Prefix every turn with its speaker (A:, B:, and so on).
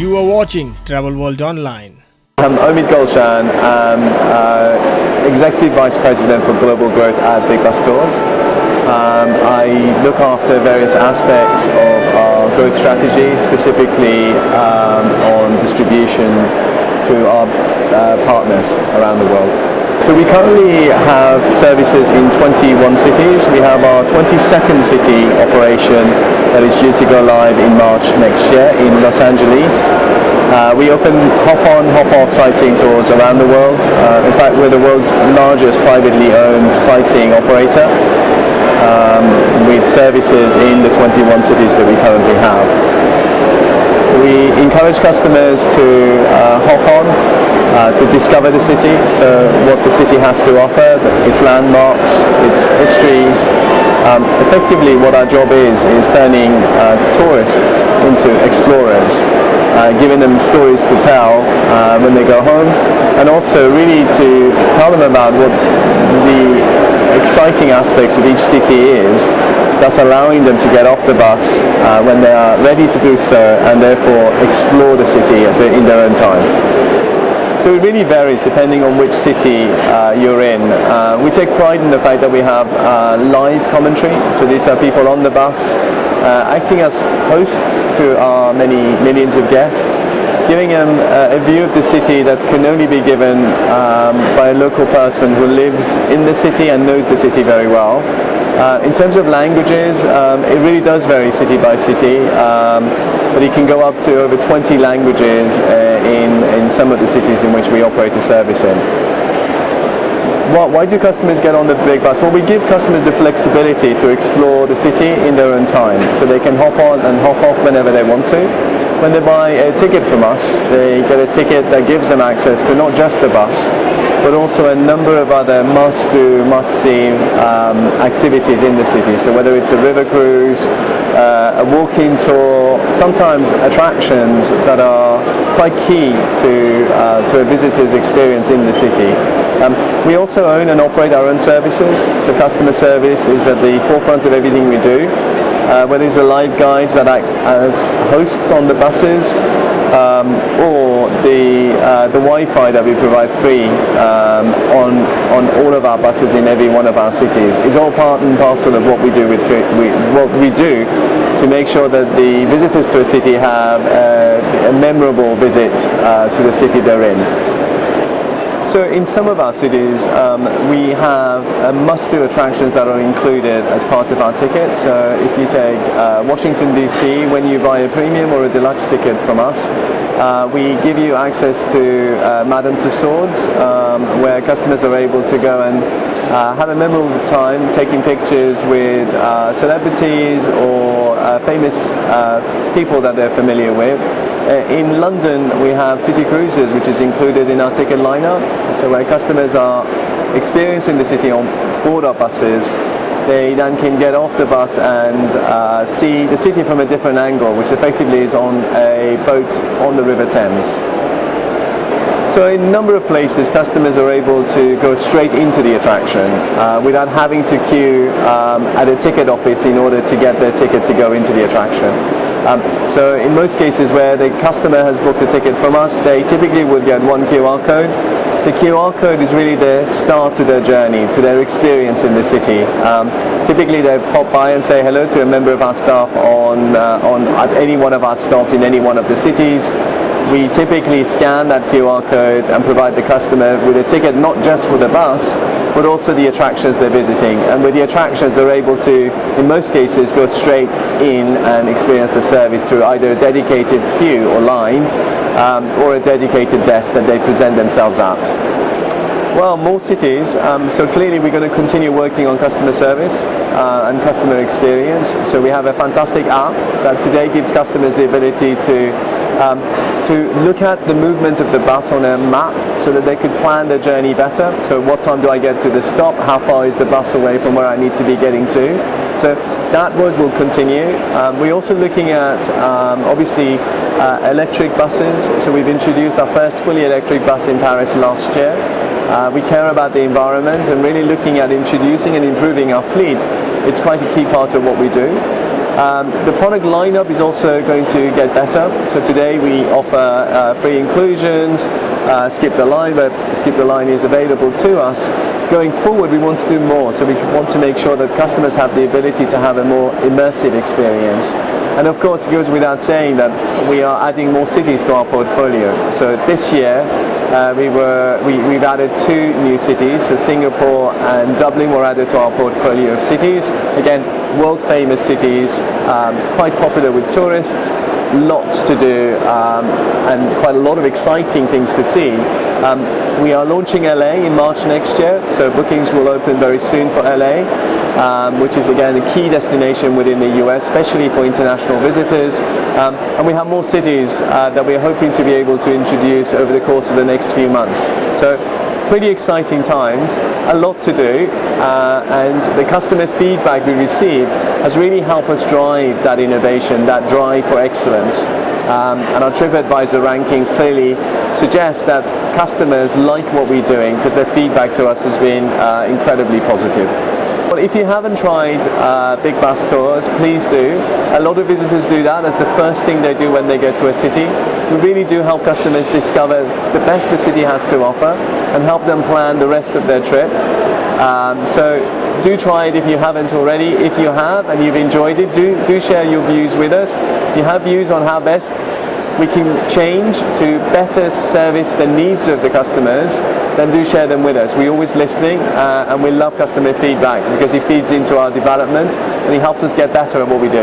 A: You are watching Travel World Online.
B: I'm Omid Golshan, Executive Vice President for Global Growth at Big Bus Tours. I look after various aspects of our growth strategy, specifically on distribution to our partners around the world. So we currently have services in 21 cities. We have our 22nd city operation that is due to go live in March next year in Los Angeles. We open hop-on, hop-off sightseeing tours around the world. In fact, we're the world's largest privately owned sightseeing operator with services in the 21 cities that we currently have. We encourage customers to hop on, to discover the city, so what the city has to offer, its landmarks, its histories. Effectively what our job is turning tourists into explorers, giving them stories to tell when they go home, and also really to tell them about what the exciting aspects of each city is, thus allowing them to get off the bus when they are ready to do so, and therefore explore the city in their own time. So it really varies depending on which city you're in. We take pride in the fact that we have live commentary, so these are people on the bus acting as hosts to our many millions of guests, giving them a view of the city that can only be given by a local person who lives in the city and knows the city very well. In terms of languages, it really does vary city by city, but it can go up to over 20 languages in some of the cities in which we operate a service in. Why do customers get on the big bus? Well, we give customers the flexibility to explore the city in their own time, so they can hop on and hop off whenever they want to. When they buy a ticket from us, they get a ticket that gives them access to not just the bus, but also a number of other must-do, must-see activities in the city. So whether it's a river cruise, a walking tour, sometimes attractions that are quite key to a visitor's experience in the city. We also own and operate our own services, so customer service is at the forefront of everything we do. Whether it's the live guides that act as hosts on the buses, or the Wi-Fi that we provide free on all of our buses in every one of our cities, is all part and parcel of what we do to make sure that the visitors to a city have a memorable visit to the city they're in. So in some of our cities, we have must-do attractions that are included as part of our ticket. So if you take Washington DC, when you buy a premium or a deluxe ticket from us, we give you access to Madame Tussauds, where customers are able to go and have a memorable time taking pictures with celebrities or famous people that they're familiar with. In London, we have city cruises, which is included in our ticket lineup. So where customers are experiencing the city on board our buses, they then can get off the bus and see the city from a different angle, which effectively is on a boat on the River Thames. So in a number of places, customers are able to go straight into the attraction without having to queue at a ticket office in order to get their ticket to go into the attraction. So in most cases where the customer has booked a ticket from us, they typically would get one QR code. The QR code is really the start to their journey, to their experience in the city. Typically they pop by and say hello to a member of our staff at any one of our stops in any one of the cities. We typically scan that QR code and provide the customer with a ticket not just for the bus, but also the attractions they're visiting. And with the attractions, they're able to, in most cases, go straight in and experience the service through either a dedicated queue or line, or a dedicated desk that they present themselves at. Well, more cities, so clearly we're going to continue working on customer service and customer experience. So we have a fantastic app that today gives customers the ability to look at the movement of the bus on a map so that they could plan their journey better. So what time do I get to the stop? How far is the bus away from where I need to be getting to? So that work will continue. We're also looking at, obviously, electric buses. So we've introduced our first fully electric bus in Paris last year. We care about the environment and really looking at introducing and improving our fleet. It's quite a key part of what we do. The product lineup is also going to get better. So today we offer free inclusions, skip the line, but skip the line is available to us. Going forward, we want to do more. So we want to make sure that customers have the ability to have a more immersive experience. And of course, it goes without saying that we are adding more cities to our portfolio. So this year, we've added 2 new cities. So Singapore and Dublin were added to our portfolio of cities. Again, world famous cities, quite popular with tourists, lots to do, and quite a lot of exciting things to see. We are launching LA in March next year, so bookings will open very soon for LA, which is again a key destination within the US, especially for international visitors. And we have more cities that we're hoping to be able to introduce over the course of the next few months. So pretty exciting times, a lot to do, and the customer feedback we receive has really helped us drive that innovation, that drive for excellence. And our TripAdvisor rankings clearly suggest that customers like what we're doing because their feedback to us has been incredibly positive. Well, if you haven't tried big bus tours, please do. A lot of visitors do that as the first thing they do when they get to a city. We really do help customers discover the best the city has to offer and help them plan the rest of their trip. So do try it if you haven't already. If you have and you've enjoyed it, do share your views with us. If you have views on how best we can change to better service the needs of the customers, then do share them with us. We're always listening, and we love customer feedback because it feeds into our development and it helps us get better at what we do.